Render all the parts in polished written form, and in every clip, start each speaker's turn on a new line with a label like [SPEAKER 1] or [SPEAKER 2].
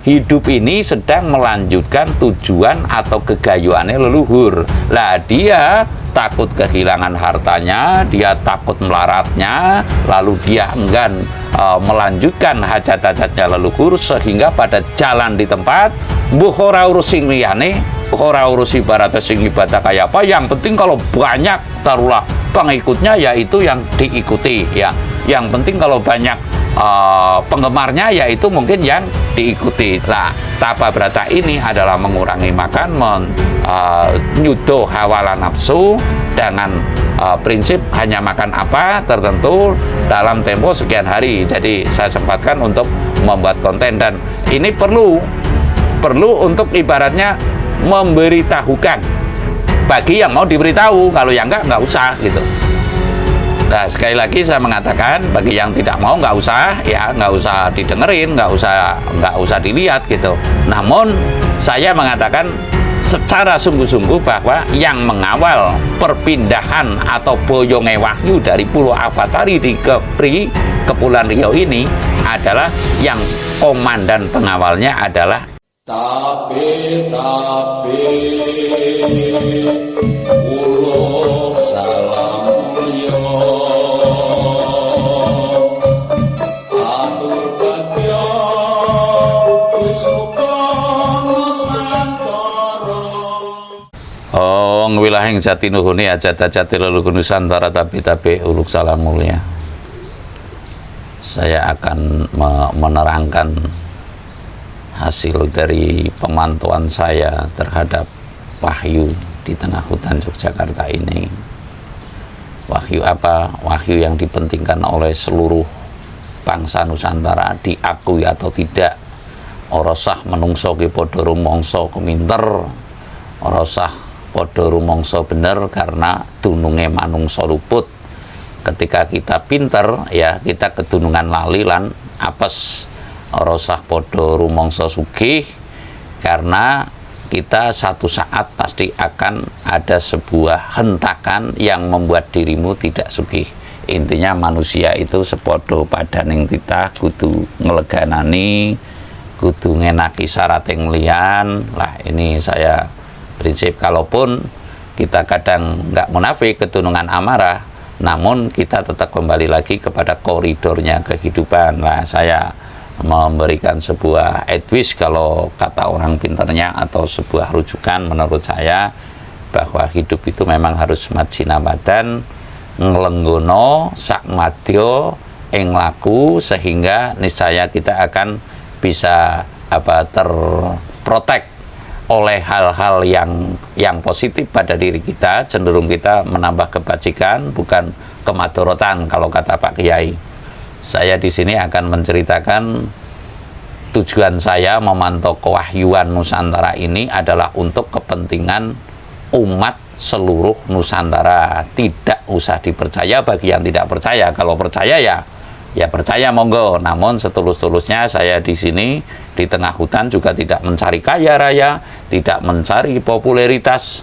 [SPEAKER 1] Hidup ini sedang melanjutkan tujuan atau kegayuannya leluhur. Lah dia takut kehilangan hartanya, dia takut melaratnya, lalu dia enggan melanjutkan hajat-hajatnya leluhur, sehingga pada jalan di tempat mbuh ora urus sing liyane, ora urus ibaratnya sing ibadah kayak apa, yang penting kalau banyak taruhlah pengikutnya yaitu yang diikuti ya. Yang penting kalau banyak penggemarnya yaitu mungkin yang diikuti. Nah, tapa brata ini adalah mengurangi makan, menyudo hawa nafsu dengan prinsip hanya makan apa tertentu dalam tempo sekian hari. Jadi saya sempatkan untuk membuat konten, dan ini perlu untuk ibaratnya memberitahukan bagi yang mau diberitahu. Kalau yang nggak usah gitu. Nah, sekali lagi saya mengatakan bagi yang tidak mau nggak usah ya, nggak usah didengerin, nggak usah dilihat gitu. Namun saya mengatakan secara sungguh-sungguh bahwa yang mengawal perpindahan atau boyonge wahyu dari Pulau Avatari di Kepulauan Riau ini adalah yang komandan pengawalnya adalah tapi Pulau Salam wilahing jati nuhuni ajat-ajati leluhur Nusantara tapi uluk salam mulia. Saya akan menerangkan hasil dari pemantauan saya terhadap wahyu di tengah hutan Yogyakarta ini. Wahyu apa? Wahyu yang dipentingkan oleh seluruh bangsa Nusantara, diakui atau tidak. Ora sah menungso ki padha rumangsa keminter, ora sah padha rumangsa bener karena dununge manungsa luput. Ketika kita pinter ya kita kedunungan lali lan apes. Ora usah padha rumangsa sugih karena kita satu saat pasti akan ada sebuah hentakan yang membuat dirimu tidak sugih. Intinya manusia itu sepodo padaning titah kudu ngeleganani, kudu ngenaki sarating liyan. Lah ini saya prinsip, kalaupun kita kadang nggak munafik ketunungan amarah, namun kita tetap kembali lagi kepada koridornya kehidupan. Lah saya memberikan sebuah advice kalau kata orang pinternya, atau sebuah rujukan menurut saya, bahwa hidup itu memang harus majinabadan ngelenggono sak madya ing laku, sehingga niscaya kita akan bisa terprotek oleh hal-hal yang positif pada diri kita, cenderung kita menambah kebajikan bukan kemadorotan kalau kata Pak Kiai. Saya di sini akan menceritakan tujuan saya memantau kewahyuan Nusantara ini adalah untuk kepentingan umat seluruh Nusantara. Tidak usah dipercaya bagi yang tidak percaya. Kalau percaya ya percaya monggo. Namun setulus-tulusnya saya di sini di tengah hutan juga tidak mencari kaya raya, tidak mencari popularitas,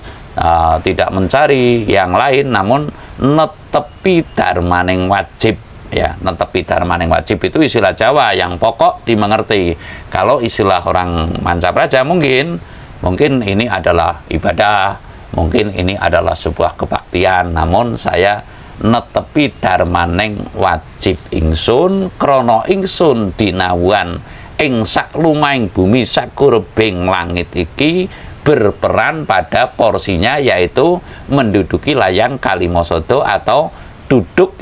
[SPEAKER 1] tidak mencari yang lain, namun netepi darmaning wajib. Ya, netepi darmaning wajib itu istilah Jawa yang pokok dimengerti. Kalau istilah orang Mancapraja mungkin ini adalah ibadah, mungkin ini adalah sebuah kebaktian. Namun saya netepi darmaning wajib ingsun krana ingsun dinawan ing saklumahing bumi sakurebing langit iki berperan pada porsinya, yaitu menduduki layang Kalimasada atau duduk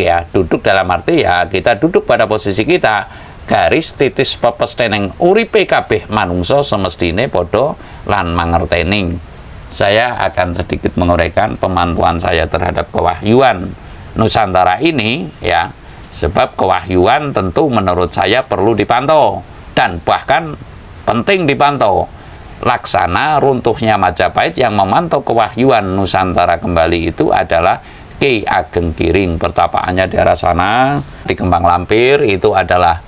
[SPEAKER 1] dalam arti ya kita duduk pada posisi kita, garis titis pepes teneng uripe kabeh manungsa semestine padha lan mangertening. Saya akan sedikit menguraikan pemantauan saya terhadap kewahyuan Nusantara ini ya, sebab kewahyuan tentu menurut saya perlu dipantau dan bahkan penting dipantau. Laksana runtuhnya Majapahit yang memantau kewahyuan Nusantara kembali itu adalah Ki Ageng Giring. Pertapaannya di arah sana di Kembang Lampir itu adalah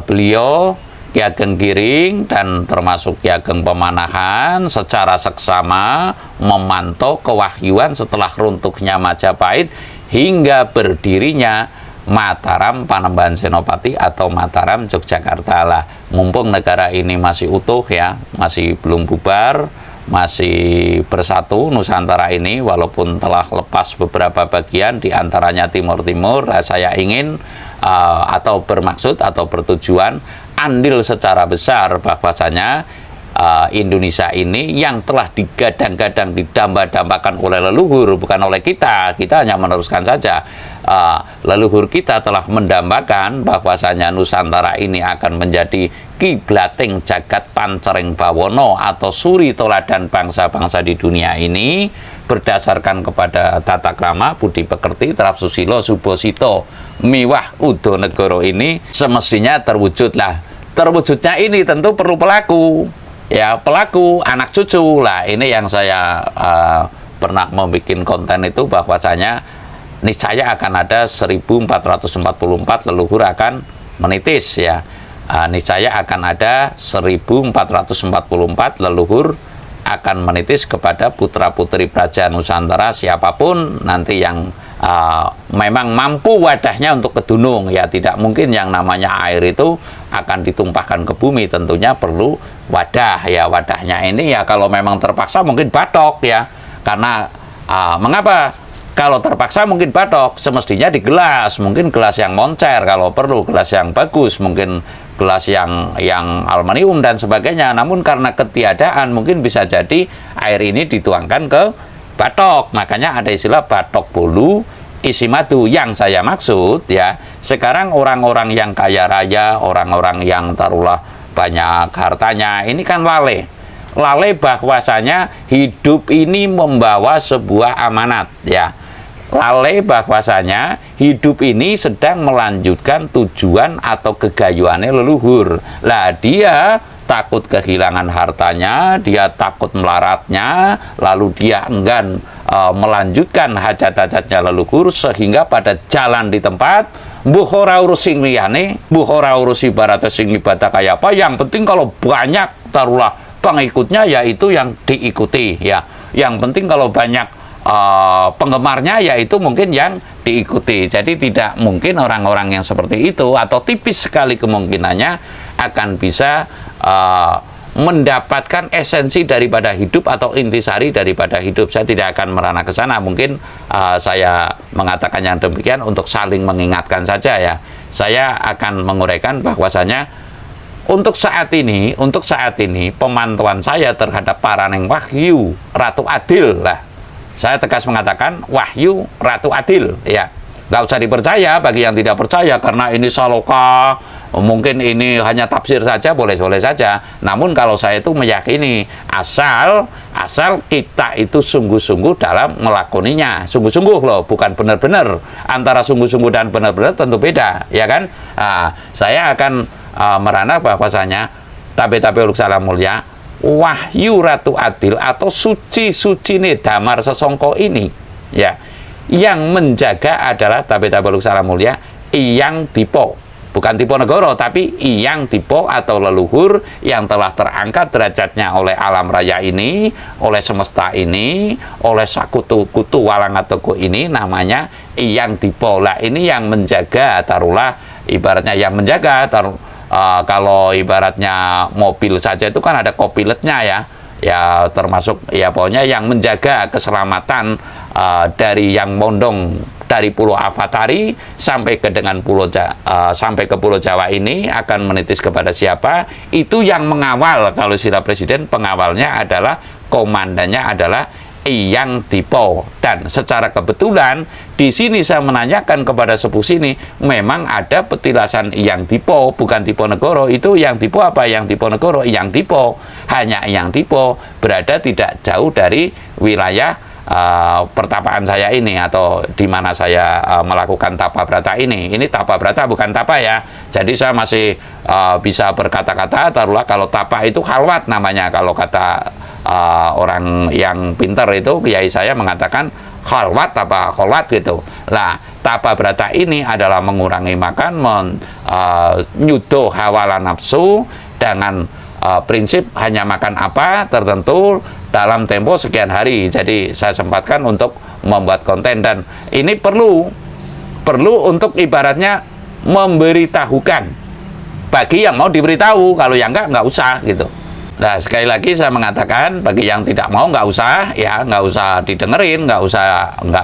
[SPEAKER 1] beliau Ki Ageng Giring, dan termasuk Ki Ageng Pemanahan secara seksama memantau kewahyuan setelah runtuhnya Majapahit hingga berdirinya Mataram, Panembahan Senopati atau Mataram, Yogyakarta lah. Mumpung negara ini masih utuh ya, masih belum bubar, masih bersatu Nusantara ini, walaupun telah lepas beberapa bagian diantaranya Timur-Timur, saya ingin atau bermaksud atau bertujuan andil secara besar bahwasanya Indonesia ini yang telah digadang-gadang, didamba-dambakan oleh leluhur, bukan oleh kita hanya meneruskan saja. Leluhur kita telah mendambakan bahwasanya Nusantara ini akan menjadi kiblating jagat pancering bawono atau suri toladan bangsa-bangsa di dunia ini berdasarkan kepada tata krama, budi pekerti, trap susilo, subosito, miwah, udo negoro ini semestinya terwujudlah. Terwujudnya ini tentu perlu pelaku. Ya, pelaku, anak cucu lah. Ini yang saya pernah membuat konten itu bahwasanya niscaya akan ada 1444 leluhur akan menitis ya. Niscaya akan ada 1444 leluhur akan menitis kepada putra-putri Praja Nusantara siapapun nanti yang memang mampu wadahnya untuk ke dunung ya. Tidak mungkin yang namanya air itu akan ditumpahkan ke bumi, tentunya perlu wadah ya. Wadahnya ini ya kalau memang terpaksa mungkin batok ya, karena mengapa kalau terpaksa mungkin batok, semestinya di gelas, mungkin gelas yang moncer kalau perlu, gelas yang bagus, mungkin gelas yang aluminium dan sebagainya. Namun karena ketiadaan mungkin bisa jadi air ini dituangkan ke batok, makanya ada istilah batok bolu isi madu. Yang saya maksud ya, sekarang orang-orang yang kaya raya, orang-orang yang taruhlah banyak hartanya, ini kan lalai bahwasanya hidup ini membawa sebuah amanat ya. Lalai bahwasanya hidup ini sedang melanjutkan tujuan atau kegayuannya leluhur. Lah dia takut kehilangan hartanya, dia takut melaratnya, lalu dia enggan melanjutkan hajat-hajatnya leluhur, sehingga pada jalan di tempat mbuh ora urus sing liyane, mbuh ora urus ibaratnya sing ibadah kayak apa, yang penting kalau banyak taruhlah pengikutnya yaitu yang diikuti ya. Yang penting kalau banyak penggemarnya yaitu mungkin yang diikuti. Jadi tidak mungkin orang-orang yang seperti itu, atau tipis sekali kemungkinannya akan bisa mendapatkan esensi daripada hidup atau intisari daripada hidup. Saya tidak akan merana ke sana. Mungkin saya mengatakan yang demikian untuk saling mengingatkan saja ya. Saya akan menguraikan bahwasanya untuk saat ini pemantauan saya terhadap Paraneng Wahyu Ratu Adil lah. Saya tegas mengatakan Wahyu Ratu Adil ya. Nggak usah dipercaya bagi yang tidak percaya, karena ini saloka, mungkin ini hanya tafsir saja, boleh-boleh saja. Namun kalau saya itu meyakini asal kita itu sungguh-sungguh dalam melakoninya, sungguh-sungguh loh, bukan benar-benar. Antara sungguh-sungguh dan benar-benar tentu beda ya kan. Saya akan merana bahwasanya tabe-tabe uluk salam mulia Wahyu Ratu Adil atau suci-sucine damar sesongko ini ya, yang menjaga adalah tabe-tabe uluk salam mulia Iyang Dipo, bukan Dipo Negoro, tapi Iyang Dipo atau leluhur yang telah terangkat derajatnya oleh alam raya ini, oleh semesta ini, oleh sakutu-kutu Walangatoko ini, namanya Iyang Dipo lah. Ini yang menjaga, taruhlah ibaratnya yang menjaga, kalau ibaratnya mobil saja itu kan ada kopilotnya ya termasuk ya pokoknya yang menjaga keselamatan dari yang mondong dari Pulau Avatari sampai ke sampai ke Pulau Jawa ini akan menitis kepada siapa, itu yang mengawal. Kalau istilah presiden, pengawalnya adalah, komandannya adalah Iyang Dipo. Dan secara kebetulan di sini saya menanyakan kepada sepuh sini, memang ada petilasan Iyang Dipo, bukan Dipo Negoro. Itu Iyang Dipo apa? Iyang Dipo Negoro, Iyang Dipo. Hanya Iyang Dipo berada tidak jauh dari wilayah pertapaan saya ini, atau di mana saya melakukan tapa brata ini. Ini tapa brata bukan tapa ya. Jadi saya masih bisa berkata-kata, taruhlah kalau tapa itu khalwat namanya. Kalau kata orang yang pintar itu, kiai saya mengatakan khalwat apa khalwat gitu. Lah, tapa brata ini adalah mengurangi makan, menyudo hawala nafsu dengan prinsip hanya makan apa tertentu dalam tempo sekian hari. Jadi saya sempatkan untuk membuat konten, dan ini perlu perlu untuk ibaratnya memberitahukan bagi yang mau diberitahu, kalau yang nggak usah gitu. Nah, sekali lagi saya mengatakan, bagi yang tidak mau nggak usah, ya nggak usah didengerin, nggak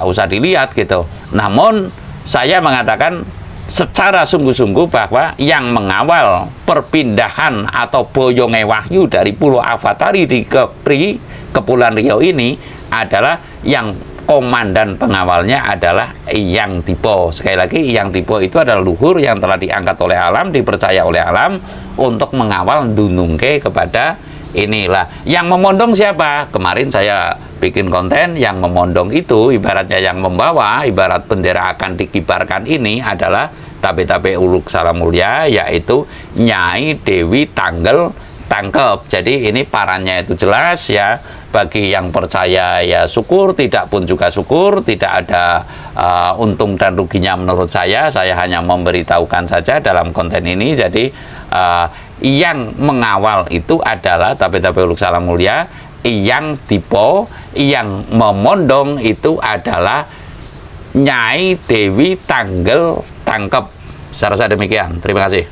[SPEAKER 1] usah dilihat gitu. Namun saya mengatakan secara sungguh-sungguh bahwa yang mengawal perpindahan atau boyonge Wahyu dari Pulau Avatari di Kepulauan Riau ini adalah yang komandan pengawalnya adalah Hyang Dipo. Sekali lagi, Hyang Dipo itu adalah luhur yang telah diangkat oleh alam, dipercaya oleh alam untuk mengawal dunungke kepada inilah. Yang memondong siapa? Kemarin saya bikin konten, yang memondong itu ibaratnya yang membawa, ibarat bendera akan dikibarkan ini adalah Tabe-Tabe Uluk Salamulya, yaitu Nyai Dewi Tanggel Tangkep. Jadi ini parannya itu jelas ya. Bagi yang percaya ya syukur, tidak pun juga syukur, tidak ada untung dan ruginya menurut saya hanya memberitahukan saja dalam konten ini. Jadi yang mengawal itu adalah Tabe-Tabe Uluk Salamulya, Hyang Dipo, yang memondong itu adalah Nyai Dewi Tanggel Tangkep. Saya rasa demikian. Terima kasih.